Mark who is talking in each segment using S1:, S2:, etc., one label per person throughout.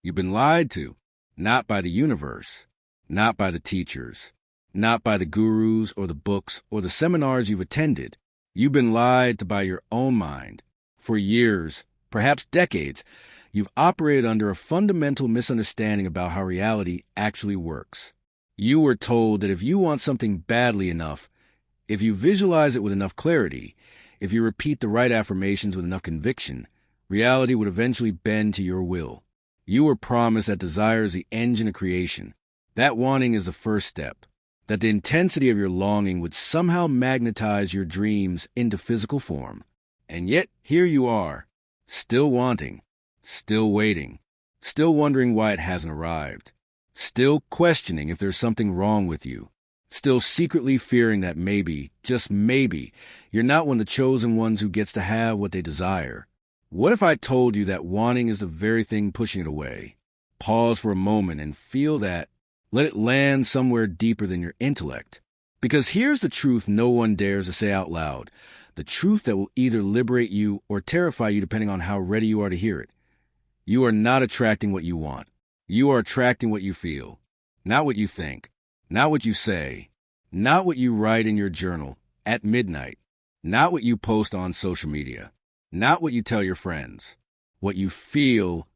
S1: You've been lied to, not by the universe, not by the teachers, not by the gurus or the books or the seminars you've attended. You've been lied to by your own mind. For years, perhaps decades, you've operated under a fundamental misunderstanding about how reality actually works. You were told that if you want something badly enough, if you visualize it with enough clarity, if you repeat the right affirmations with enough conviction, reality would eventually bend to your will. You were promised that desire is the engine of creation. That wanting is the first step. That the intensity of your longing would somehow magnetize your dreams into physical form. And yet, here you are, still wanting, still waiting, still wondering why it hasn't arrived, still questioning if there's something wrong with you, still secretly fearing that maybe, just maybe, you're not one of the chosen ones who gets to have what they desire. What if I told you that wanting is the very thing pushing it away? Pause for a moment and feel that. Let it land somewhere deeper than your intellect. Because here's the truth no one dares to say out loud. The truth that will either liberate you or terrify you depending on how ready you are to hear it. You are not attracting what you want. You are attracting what you feel. Not what you think. Not what you say. Not what you write in your journal at midnight. Not what you post on social media. Not what you tell your friends. What you feel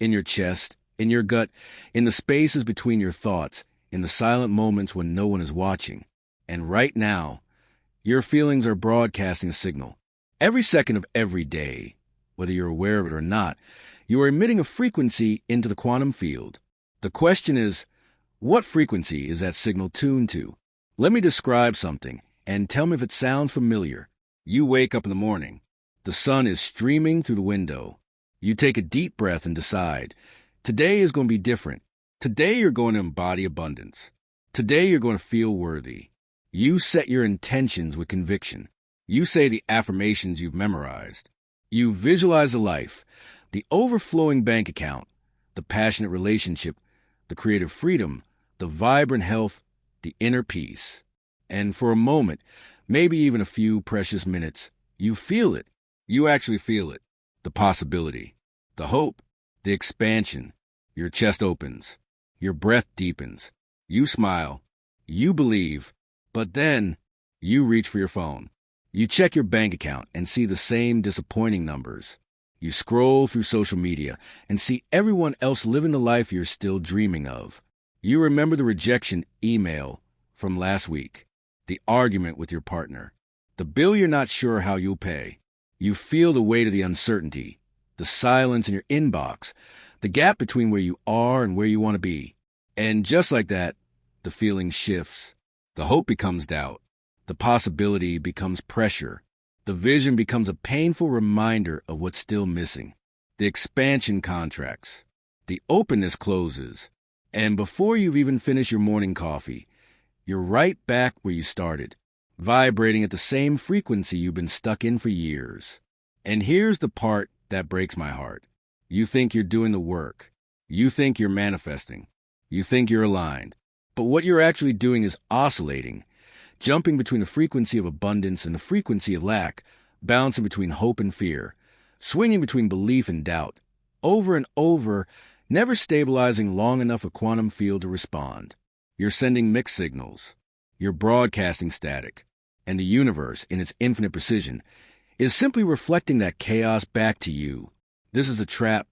S1: in your chest, in your gut, in the spaces between your thoughts, in the silent moments when no one is watching. And right now, your feelings are broadcasting a signal. Every second of every day, whether you're aware of it or not, you are emitting a frequency into the quantum field. The question is, what frequency is that signal tuned to? Let me describe something, and tell me if it sounds familiar. You wake up in the morning. The sun is streaming through the window. You take a deep breath and decide, today is going to be different. Today you're going to embody abundance. Today you're going to feel worthy. You set your intentions with conviction. You say the affirmations you've memorized. You visualize the life, the overflowing bank account, the passionate relationship, the creative freedom, the vibrant health, the inner peace. And for a moment, maybe even a few precious minutes, you feel it. You actually feel it. The possibility, the hope, the expansion. Your chest opens. Your breath deepens. You smile. You believe. But then, you reach for your phone. You check your bank account and see the same disappointing numbers. You scroll through social media and see everyone else living the life you're still dreaming of. You remember the rejection email from last week, the argument with your partner, the bill you're not sure how you'll pay. You feel the weight of the uncertainty, the silence in your inbox, the gap between where you are and where you want to be. And just like that, the feeling shifts. The hope becomes doubt. The possibility becomes pressure. The vision becomes a painful reminder of what's still missing. The expansion contracts. The openness closes. And before you've even finished your morning coffee, you're right back where you started, vibrating at the same frequency you've been stuck in for years. And here's the part that breaks my heart. You think you're doing the work. You think you're manifesting. You think you're aligned. But what you're actually doing is oscillating, jumping between the frequency of abundance and the frequency of lack, bouncing between hope and fear, swinging between belief and doubt, over and over, never stabilizing long enough a quantum field to respond. You're sending mixed signals. You're broadcasting static. And the universe, in its infinite precision, is simply reflecting that chaos back to you. This is a trap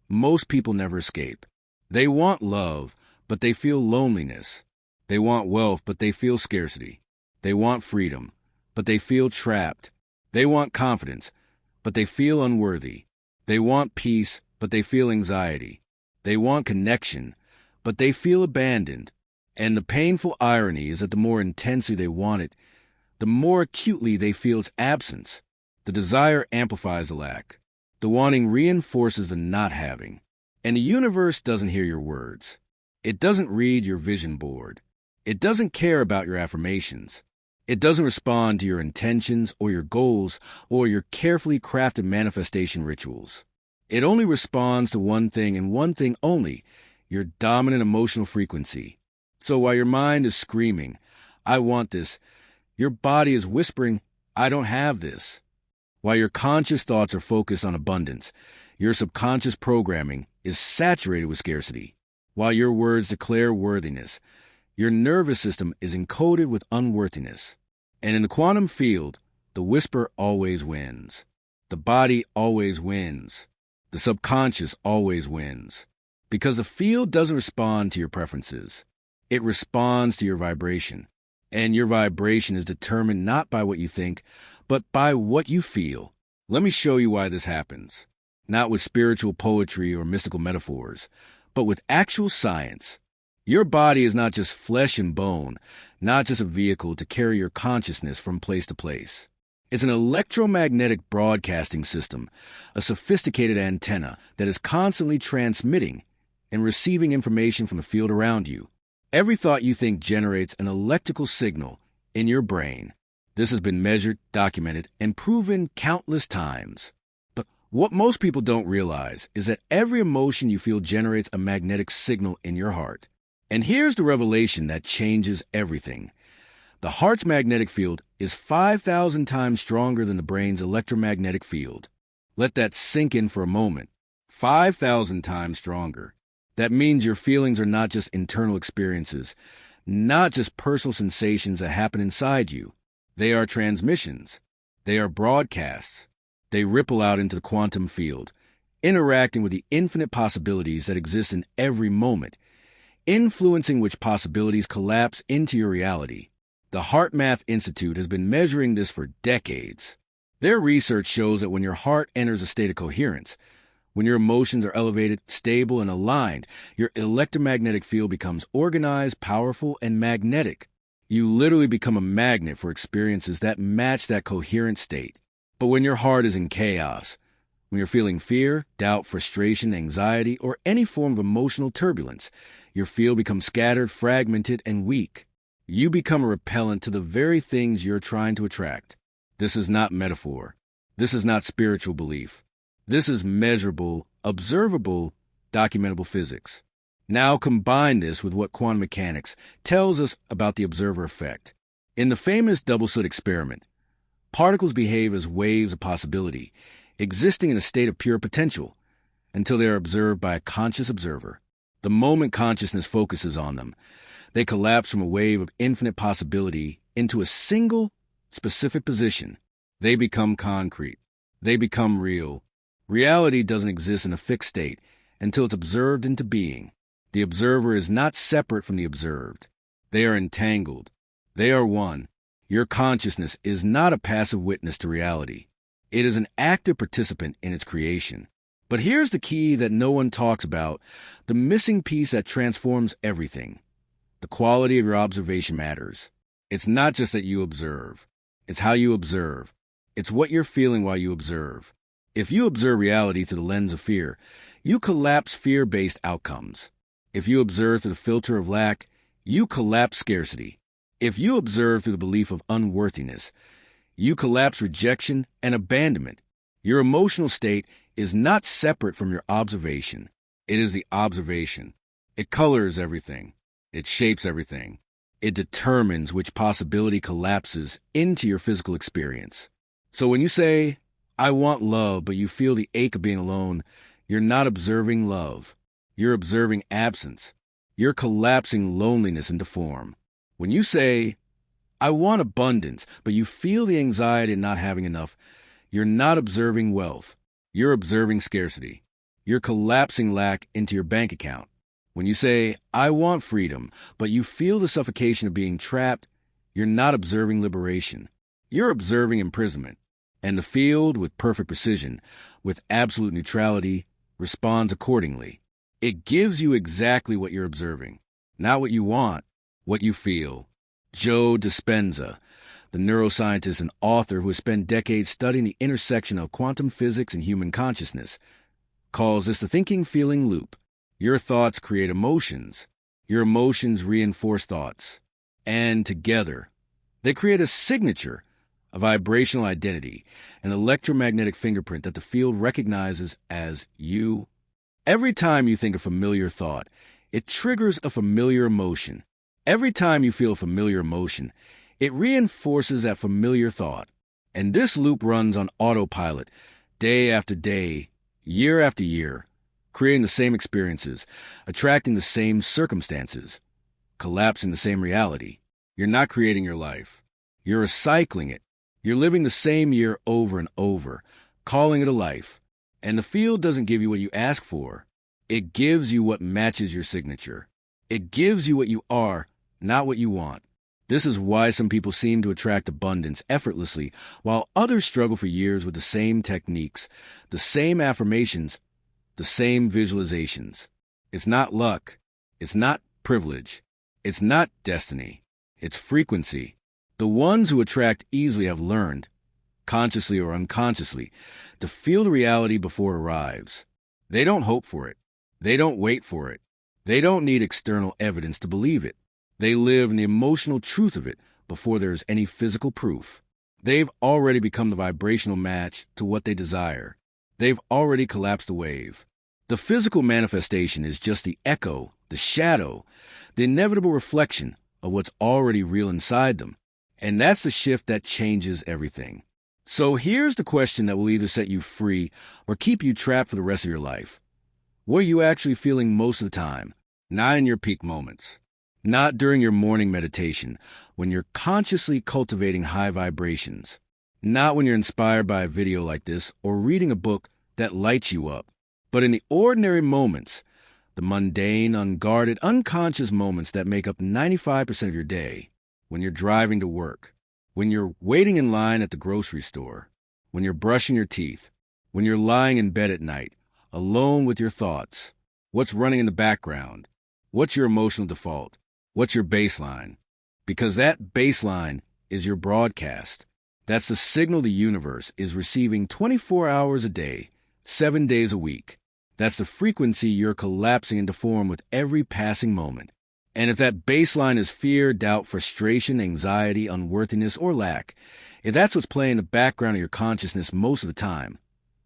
S1: most people never escape. They want love, but they feel loneliness. They want wealth, but they feel scarcity. They want freedom, but they feel trapped. They want confidence, but they feel unworthy. They want peace, but they feel anxiety. They want connection, but they feel abandoned. And the painful irony is that the more intensely they want it, the more acutely they feel its absence. The desire amplifies the lack. The wanting reinforces the not having. And the universe doesn't hear your words. It doesn't read your vision board. It doesn't care about your affirmations. It doesn't respond to your intentions or your goals or your carefully crafted manifestation rituals. It only responds to one thing and one thing only, your dominant emotional frequency. So while your mind is screaming, I want this, your body is whispering, I don't have this. While your conscious thoughts are focused on abundance, Your subconscious programming is saturated with scarcity, while your words declare worthiness. Your nervous system is encoded with unworthiness. And in the quantum field, the whisper always wins. The body always wins. The subconscious always wins. Because the field doesn't respond to your preferences. It responds to your vibration. And your vibration is determined not by what you think, but by what you feel. Let me show you why this happens. Not with spiritual poetry or mystical metaphors, but with actual science. Your body is not just flesh and bone, not just a vehicle to carry your consciousness from place to place. It's an electromagnetic broadcasting system, a sophisticated antenna that is constantly transmitting and receiving information from the field around you. Every thought you think generates an electrical signal in your brain. This has been measured, documented, and proven countless times. But what most people don't realize is that every emotion you feel generates a magnetic signal in your heart. And here's the revelation that changes everything. The heart's magnetic field is 5,000 times stronger than the brain's electromagnetic field. Let that sink in for a moment. 5,000 times stronger. That means your feelings are not just internal experiences, not just personal sensations that happen inside you. They are transmissions. They are broadcasts. They ripple out into the quantum field, interacting with the infinite possibilities that exist in every moment, influencing which possibilities collapse into your reality. The HeartMath Institute has been measuring this for decades. Their research shows that when your heart enters a state of coherence, when your emotions are elevated, stable, and aligned, your electromagnetic field becomes organized, powerful, and magnetic. You literally become a magnet for experiences that match that coherent state. But when your heart is in chaos, when you're feeling fear, doubt, frustration, anxiety, or any form of emotional turbulence, your field becomes scattered, fragmented, and weak. You become a repellent to the very things you're trying to attract. This is not metaphor. This is not spiritual belief. This is measurable, observable, documentable physics. Now combine this with what quantum mechanics tells us about the observer effect. In the famous double-slit experiment, particles behave as waves of possibility, existing in a state of pure potential, until they are observed by a conscious observer. The moment consciousness focuses on them, they collapse from a wave of infinite possibility into a single, specific position. They become concrete. They become real. Reality doesn't exist in a fixed state until it's observed into being. The observer is not separate from the observed. They are entangled. They are one. Your consciousness is not a passive witness to reality. It is an active participant in its creation. But here's the key that no one talks about, the missing piece that transforms everything. The quality of your observation matters. It's not just that you observe. It's how you observe. It's what you're feeling while you observe. If you observe reality through the lens of fear, you collapse fear-based outcomes. If you observe through the filter of lack, you collapse scarcity. If you observe through the belief of unworthiness, you collapse rejection and abandonment. Your emotional state is not separate from your observation. It is the observation. It colors everything. It shapes everything. It determines which possibility collapses into your physical experience. So when you say, I want love, but you feel the ache of being alone, you're not observing love. You're observing absence. You're collapsing loneliness into form. When you say, I want abundance, but you feel the anxiety of not having enough, you're not observing wealth. You're observing scarcity. You're collapsing lack into your bank account. When you say, I want freedom, but you feel the suffocation of being trapped, you're not observing liberation. You're observing imprisonment. And the field, with perfect precision, with absolute neutrality, responds accordingly. It gives you exactly what you're observing, not what you want, what you feel. Joe Dispenza, the neuroscientist and author who has spent decades studying the intersection of quantum physics and human consciousness, calls this the thinking-feeling loop. Your thoughts create emotions. Your emotions reinforce thoughts. And together, they create a signature, a vibrational identity, an electromagnetic fingerprint that the field recognizes as you. Every time you think a familiar thought, it triggers a familiar emotion. Every time you feel a familiar emotion, it reinforces that familiar thought. And this loop runs on autopilot, day after day, year after year, creating the same experiences, attracting the same circumstances, collapsing the same reality. You're not creating your life. You're recycling it. You're living the same year over and over, calling it a life. And the field doesn't give you what you ask for. It gives you what matches your signature. It gives you what you are, not what you want. This is why some people seem to attract abundance effortlessly, while others struggle for years with the same techniques, the same affirmations, the same visualizations. It's not luck. It's not privilege. It's not destiny. It's frequency. The ones who attract easily have learned, consciously or unconsciously, to feel the reality before it arrives. They don't hope for it. They don't wait for it. They don't need external evidence to believe it. They live in the emotional truth of it before there is any physical proof. They've already become the vibrational match to what they desire. They've already collapsed the wave. The physical manifestation is just the echo, the shadow, the inevitable reflection of what's already real inside them. And that's the shift that changes everything. So here's the question that will either set you free or keep you trapped for the rest of your life. What are you actually feeling most of the time? Not in your peak moments. Not during your morning meditation, when you're consciously cultivating high vibrations. Not when you're inspired by a video like this or reading a book that lights you up. But in the ordinary moments, the mundane, unguarded, unconscious moments that make up 95% of your day. When you're driving to work. When you're waiting in line at the grocery store. When you're brushing your teeth. When you're lying in bed at night, alone with your thoughts. What's running in the background? What's your emotional default? What's your baseline? Because that baseline is your broadcast. That's the signal the universe is receiving 24 hours a day, 7 days a week. That's the frequency you're collapsing into form with every passing moment. And if that baseline is fear, doubt, frustration, anxiety, unworthiness, or lack, if that's what's playing in the background of your consciousness most of the time,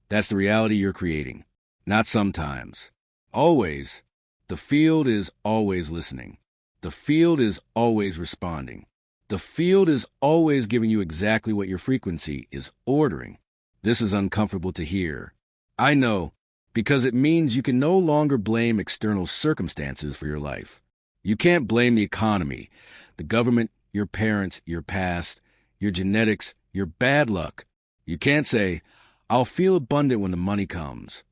S1: that's the reality you're creating. Not sometimes. Always. The field is always listening. The field is always responding. The field is always giving you exactly what your frequency is ordering. This is uncomfortable to hear. I know, because it means you can no longer blame external circumstances for your life. You can't blame the economy, the government, your parents, your past, your genetics, your bad luck. You can't say, I'll feel abundant when the money comes.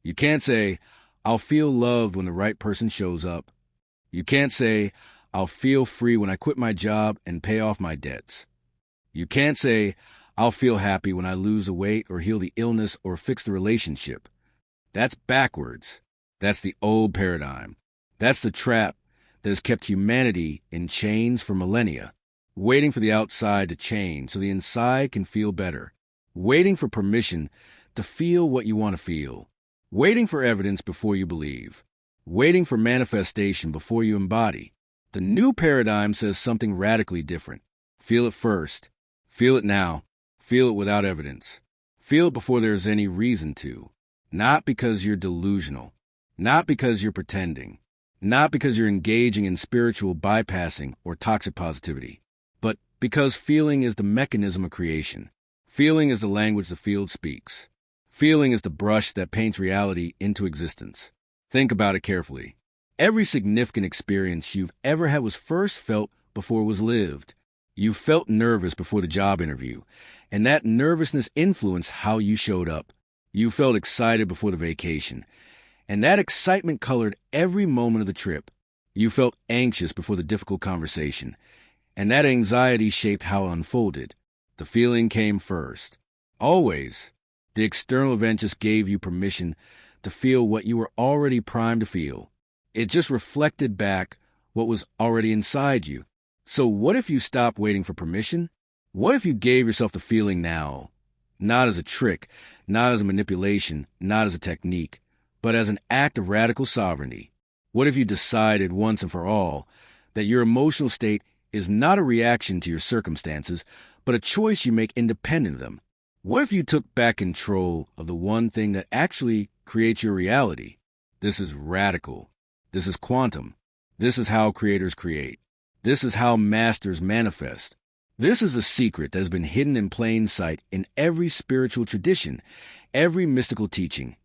S1: You can't say, I'll feel loved when the right person shows up. You can't say, I'll feel free when I quit my job and pay off my debts. You can't say, I'll feel happy when I lose the weight or heal the illness or fix the relationship. That's backwards. That's the old paradigm. That's the trap that has kept humanity in chains for millennia, waiting for the outside to change so the inside can feel better, waiting for permission to feel what you want to feel, waiting for evidence before you believe, waiting for manifestation before you embody. The new paradigm says something radically different. Feel it first. Feel it now. Feel it without evidence. Feel it before there's any reason to. Not because you're delusional. Not because you're pretending. Not because you're engaging in spiritual bypassing or toxic positivity. But because feeling is the mechanism of creation. Feeling is the language the field speaks. Feeling is the brush that paints reality into existence. Think about it carefully. Every significant experience you've ever had was first felt before it was lived. You felt nervous before the job interview, and that nervousness influenced how you showed up. You felt excited before the vacation, and that excitement colored every moment of the trip. You felt anxious before the difficult conversation, and that anxiety shaped how it unfolded. The feeling came first. Always. The external event just gave you permission to feel what you were already primed to feel. It just reflected back what was already inside you. So what if you stopped waiting for permission? What if you gave yourself the feeling now? Not as a trick, not as a manipulation, not as a technique, but as an act of radical sovereignty. What if you decided once and for all that your emotional state is not a reaction to your circumstances, but a choice you make independent of them? What if you took back control of the one thing that actually creates your reality? This is radical. This is quantum. This is how creators create. This is how masters manifest. This is a secret that has been hidden in plain sight in every spiritual tradition, every mystical teaching.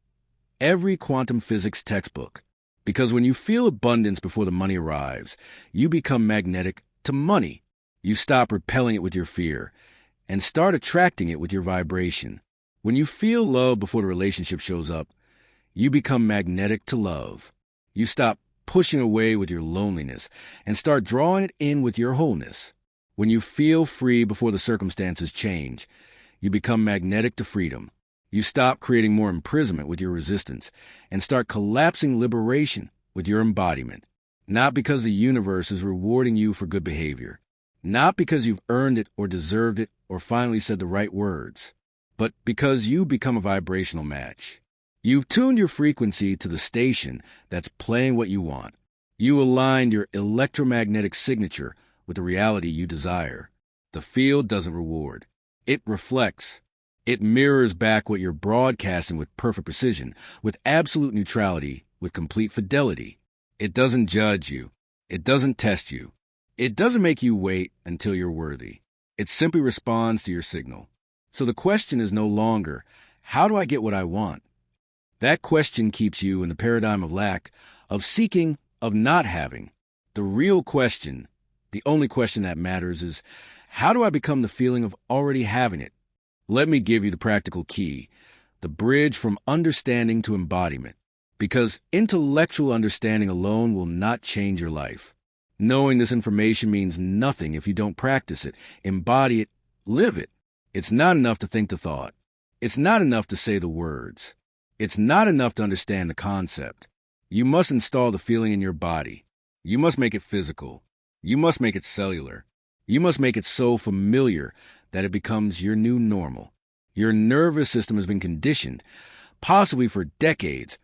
S1: every quantum physics textbook. Because when you feel abundance before the money arrives, you become magnetic to money. You stop repelling it with your fear and start attracting it with your vibration. When you feel love before the relationship shows up, you become magnetic to love. You stop pushing away with your loneliness and start drawing it in with your wholeness. When you feel free before the circumstances change, you become magnetic to freedom. You stop creating more imprisonment with your resistance and start collapsing liberation with your embodiment. Not because the universe is rewarding you for good behavior, not because you've earned it or deserved it or finally said the right words, but because you become a vibrational match. You've tuned your frequency to the station that's playing what you want. You aligned your electromagnetic signature with the reality you desire. The field doesn't reward. It reflects. It mirrors back what you're broadcasting with perfect precision, with absolute neutrality, with complete fidelity. It doesn't judge you. It doesn't test you. It doesn't make you wait until you're worthy. It simply responds to your signal. So the question is no longer, how do I get what I want? That question keeps you in the paradigm of lack, of seeking, of not having. The real question, the only question that matters is, how do I become the feeling of already having it? Let me give you the practical key, the bridge from understanding to embodiment. Because intellectual understanding alone will not change your life. Knowing this information means nothing if you don't practice it, embody it, live it. It's not enough to think the thought. It's not enough to say the words. It's not enough to understand the concept. You must install the feeling in your body. You must make it physical. You must make it cellular. You must make it so familiar that it becomes your new normal. Your nervous system has been conditioned, possibly for decades,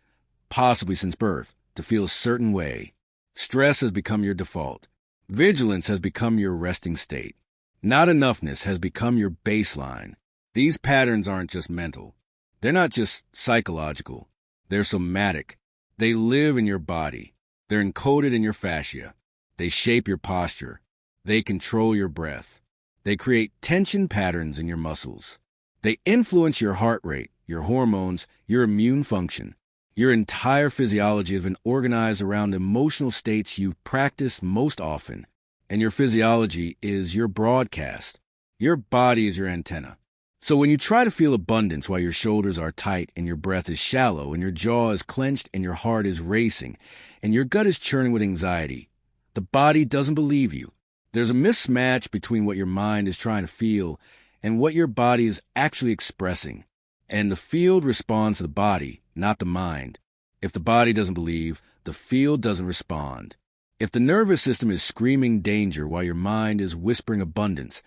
S1: possibly since birth, to feel a certain way. Stress has become your default. Vigilance has become your resting state. Not enoughness has become your baseline. These patterns aren't just mental. They're not just psychological. They're somatic. They live in your body. They're encoded in your fascia. They shape your posture. They control your breath. They create tension patterns in your muscles. They influence your heart rate, your hormones, your immune function. Your entire physiology has been organized around emotional states you practice most often. And your physiology is your broadcast. Your body is your antenna. So when you try to feel abundance while your shoulders are tight and your breath is shallow and your jaw is clenched and your heart is racing and your gut is churning with anxiety, the body doesn't believe you. There's a mismatch between what your mind is trying to feel and what your body is actually expressing. And the field responds to the body, not the mind. If the body doesn't believe, the field doesn't respond. If the nervous system is screaming danger while your mind is whispering abundance,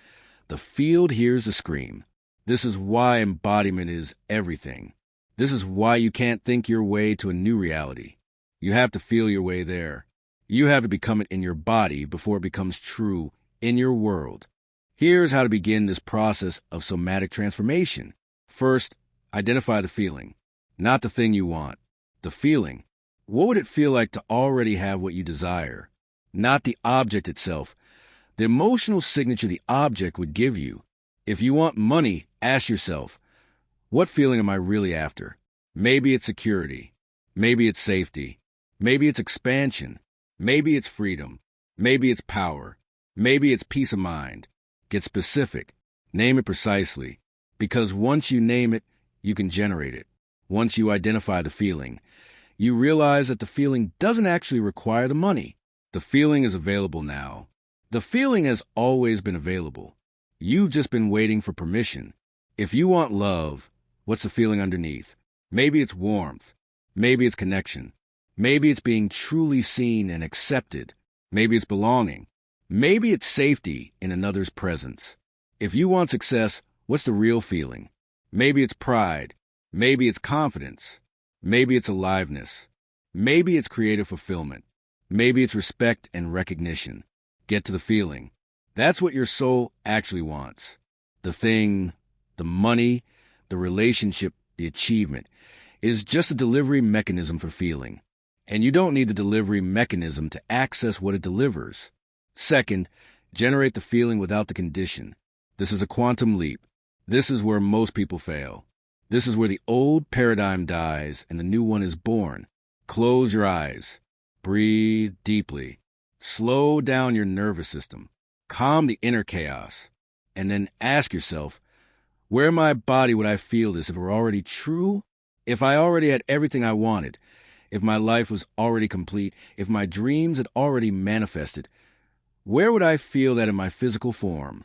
S1: the field hears the scream. This is why embodiment is everything. This is why you can't think your way to a new reality. You have to feel your way there. You have to become it in your body before it becomes true in your world. Here's how to begin this process of somatic transformation. First, identify the feeling, not the thing you want. The feeling. What would it feel like to already have what you desire? Not the object itself. The emotional signature the object would give you. If you want money, ask yourself, what feeling am I really after? Maybe it's security. Maybe it's safety. Maybe it's expansion. Maybe it's freedom. Maybe it's power. Maybe it's peace of mind. Get specific. Name it precisely. Because once you name it, you can generate it. Once you identify the feeling, you realize that the feeling doesn't actually require the money. The feeling is available now. The feeling has always been available. You've just been waiting for permission. If you want love, what's the feeling underneath? Maybe it's warmth. Maybe it's connection. Maybe it's being truly seen and accepted. Maybe it's belonging. Maybe it's safety in another's presence. If you want success, what's the real feeling? Maybe it's pride. Maybe it's confidence. Maybe it's aliveness. Maybe it's creative fulfillment. Maybe it's respect and recognition. Get to the feeling. That's what your soul actually wants. The thing, the money, the relationship, the achievement is just a delivery mechanism for feeling. And you don't need the delivery mechanism to access what it delivers. Second, generate the feeling without the condition. This is a quantum leap. This is where most people fail. This is where the old paradigm dies and the new one is born. Close your eyes. Breathe deeply. Slow down your nervous system. Calm the inner chaos. And then ask yourself, where in my body would I feel this if it were already true? If I already had everything I wanted? If my life was already complete? If my dreams had already manifested? Where would I feel that in my physical form?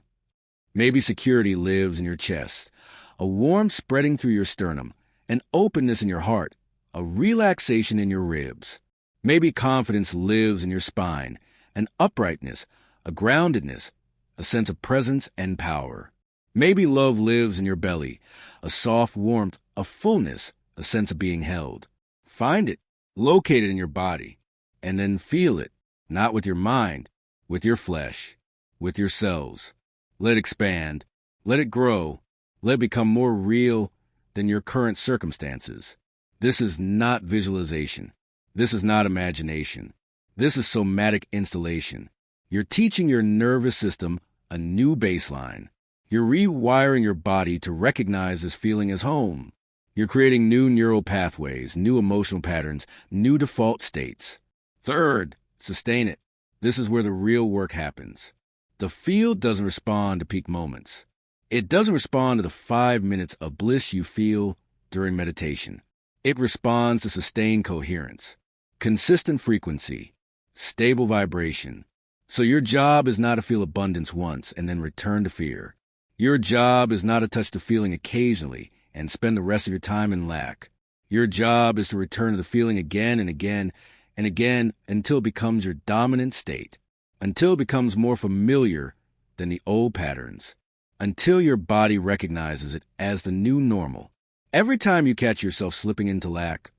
S1: Maybe security lives in your chest, a warmth spreading through your sternum, an openness in your heart, a relaxation in your ribs. Maybe confidence lives in your spine, an uprightness, a groundedness, a sense of presence and power. Maybe love lives in your belly, a soft warmth, a fullness, a sense of being held. Find it, locate it in your body, and then feel it, not with your mind, with your flesh, with your cells. Let it expand, let it grow, let it become more real than your current circumstances. This is not visualization. This is not imagination. This is somatic installation. You're teaching your nervous system a new baseline. You're rewiring your body to recognize this feeling as home. You're creating new neural pathways, new emotional patterns, new default states. Third, sustain it. This is where the real work happens. The field doesn't respond to peak moments. It doesn't respond to the 5 minutes of bliss you feel during meditation. It responds to sustained coherence, consistent frequency, stable vibration. So your job is not to feel abundance once and then return to fear. Your job is not to touch the feeling occasionally and spend the rest of your time in lack. Your job is to return to the feeling again and again and again until it becomes your dominant state, until it becomes more familiar than the old patterns, until your body recognizes it as the new normal. Every time you catch yourself slipping into lack,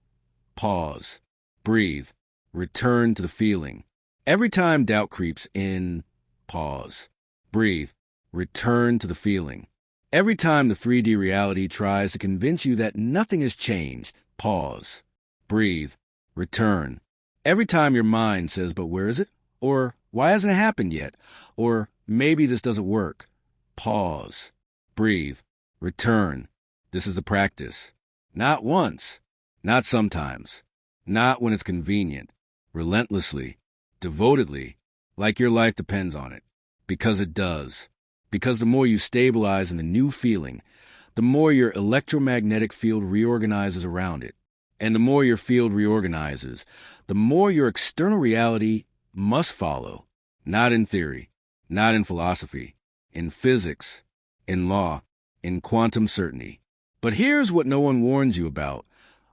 S1: pause, breathe, return to the feeling. Every time doubt creeps in, pause, breathe, return to the feeling. Every time the 3D reality tries to convince you that nothing has changed, pause, breathe, return. Every time your mind says, but where is it? Or why hasn't it happened yet? Or maybe this doesn't work. Pause, breathe, return. This is a practice. Not once, not sometimes, not when it's convenient, relentlessly, devotedly, like your life depends on it. Because it does. Because the more you stabilize in the new feeling, the more your electromagnetic field reorganizes around it. And the more your field reorganizes, the more your external reality must follow. Not in theory, not in philosophy, in physics, in law, in quantum certainty. But here's what no one warns you about,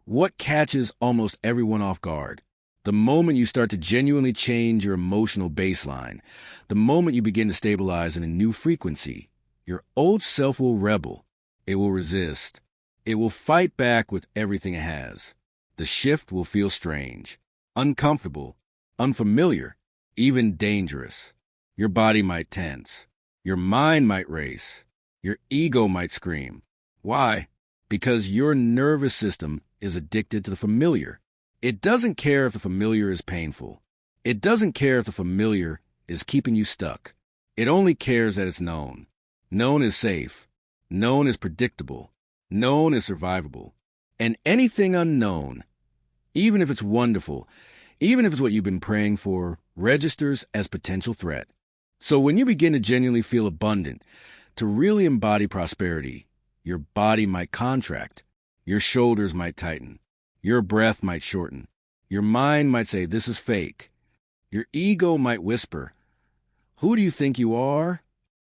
S1: what catches almost everyone off guard. The moment you start to genuinely change your emotional baseline, the moment you begin to stabilize in a new frequency, your old self will rebel. It will resist. It will fight back with everything it has. The shift will feel strange, uncomfortable, unfamiliar, even dangerous. Your body might tense. Your mind might race. Your ego might scream. Why? Because your nervous system is addicted to the familiar. It doesn't care if the familiar is painful. It doesn't care if the familiar is keeping you stuck. It only cares that it's known. Known is safe. Known is predictable. Known is survivable. And anything unknown, even if it's wonderful, even if it's what you've been praying for, registers as potential threat. So when you begin to genuinely feel abundant, to really embody prosperity, your body might contract, your shoulders might tighten, your breath might shorten, your mind might say, this is fake. Your ego might whisper, who do you think you are?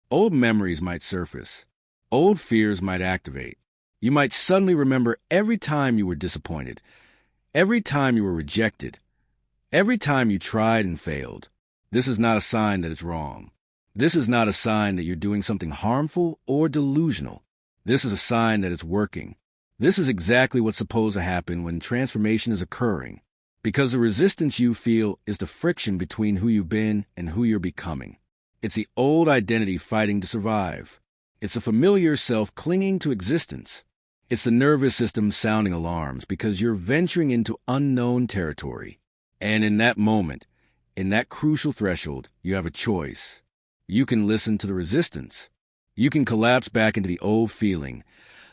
S1: Old memories might surface. Old fears might activate. You might suddenly remember every time you were disappointed, every time you were rejected, every time you tried and failed. This is not a sign that it's wrong. This is not a sign that you're doing something harmful or delusional. This is a sign that it's working. This is exactly what's supposed to happen when transformation is occurring, because the resistance you feel is the friction between who you've been and who you're becoming. It's the old identity fighting to survive. It's a familiar self clinging to existence. It's the nervous system sounding alarms because you're venturing into unknown territory. And in that moment, in that crucial threshold, you have a choice. You can listen to the resistance. You can collapse back into the old feeling,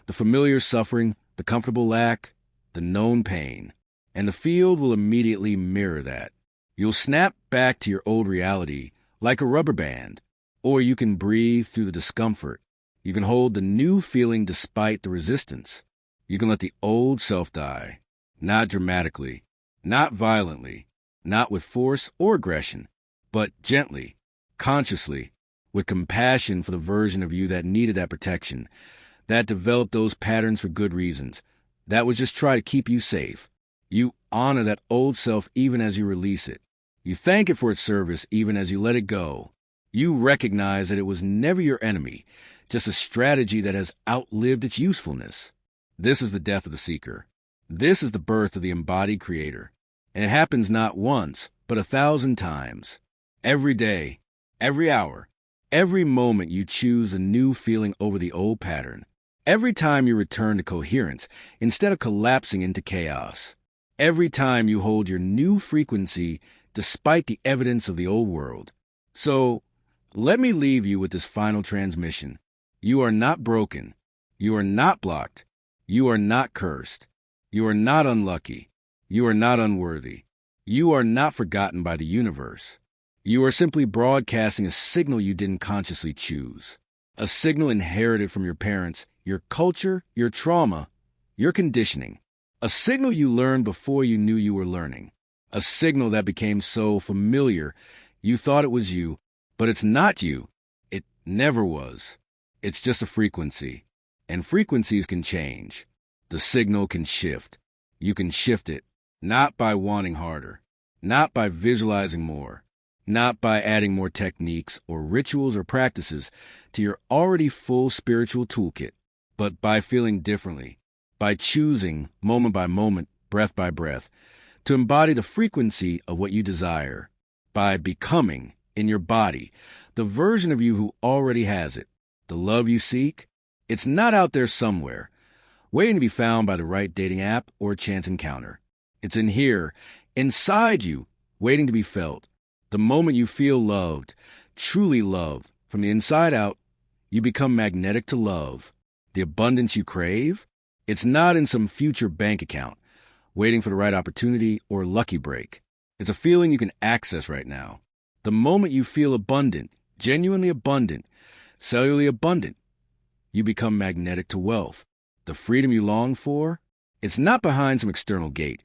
S1: the familiar suffering, the comfortable lack, the known pain. And the field will immediately mirror that. You'll snap back to your old reality like a rubber band, or you can breathe through the discomfort. You can hold the new feeling despite the resistance. You can let the old self die, not dramatically, not violently, not with force or aggression, but gently, consciously, with compassion for the version of you that needed that protection, that developed those patterns for good reasons, that was just try to keep you safe. You honor that old self even as you release it. You thank it for its service even as you let it go. You recognize that it was never your enemy, just a strategy that has outlived its usefulness. This is the death of the seeker. This is the birth of the embodied creator. And it happens not once, but 1,000 times. Every day, every hour, every moment you choose a new feeling over the old pattern. Every time you return to coherence instead of collapsing into chaos. Every time you hold your new frequency despite the evidence of the old world. So, let me leave you with this final transmission. You are not broken. You are not blocked. You are not cursed. You are not unlucky. You are not unworthy. You are not forgotten by the universe. You are simply broadcasting a signal you didn't consciously choose. A signal inherited from your parents, your culture, your trauma, your conditioning. A signal you learned before you knew you were learning. A signal that became so familiar you thought it was you, but it's not you. It never was. It's just a frequency. And frequencies can change. The signal can shift. You can shift it, not by wanting harder, not by visualizing more, not by adding more techniques or rituals or practices to your already full spiritual toolkit, but by feeling differently, by choosing, moment by moment, breath by breath, to embody the frequency of what you desire, by becoming, in your body, the version of you who already has it. The love you seek, it's not out there somewhere, waiting to be found by the right dating app or chance encounter. It's in here, inside you, waiting to be felt. The moment you feel loved, truly loved, from the inside out, you become magnetic to love. The abundance you crave, it's not in some future bank account, waiting for the right opportunity or lucky break. It's a feeling you can access right now. The moment you feel abundant, genuinely abundant, cellularly abundant, you become magnetic to wealth. The freedom you long for, it's not behind some external gate,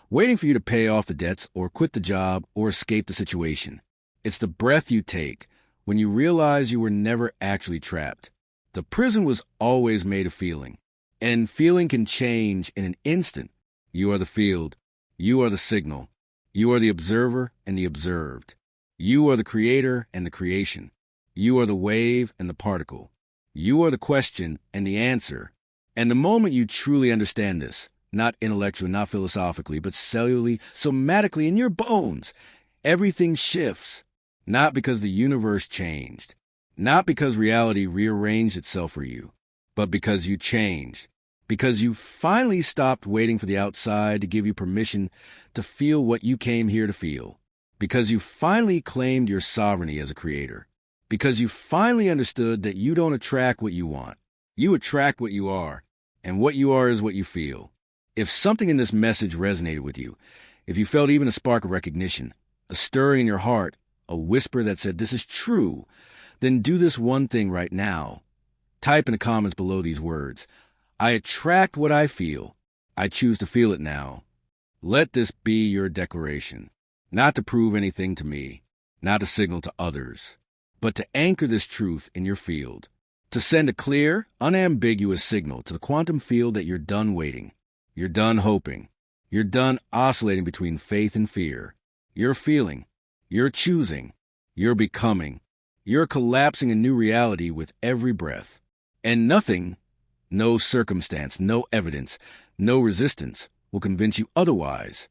S1: waiting for you to pay off the debts or quit the job or escape the situation. It's the breath you take when you realize you were never actually trapped. The prison was always made of feeling, and feeling can change in an instant. You are the field. You are the signal. You are the observer and the observed. You are the creator and the creation. You are the wave and the particle. You are the question and the answer. And the moment you truly understand this, not intellectually, not philosophically, but cellularly, somatically in your bones, everything shifts. Not because the universe changed, not because reality rearranged itself for you, but because you changed. Because you finally stopped waiting for the outside to give you permission to feel what you came here to feel. Because you finally claimed your sovereignty as a creator. Because you finally understood that you don't attract what you want. You attract what you are, and what you are is what you feel. If something in this message resonated with you, if you felt even a spark of recognition, a stirring in your heart, a whisper that said this is true, then do this one thing right now. Type in the comments below these words. I attract what I feel. I choose to feel it now. Let this be your declaration. Not to prove anything to me, not to signal to others, but to anchor this truth in your field. To send a clear, unambiguous signal to the quantum field that you're done waiting. You're done hoping. You're done oscillating between faith and fear. You're feeling. You're choosing. You're becoming. You're collapsing a new reality with every breath. And nothing, no circumstance, no evidence, no resistance will convince you otherwise.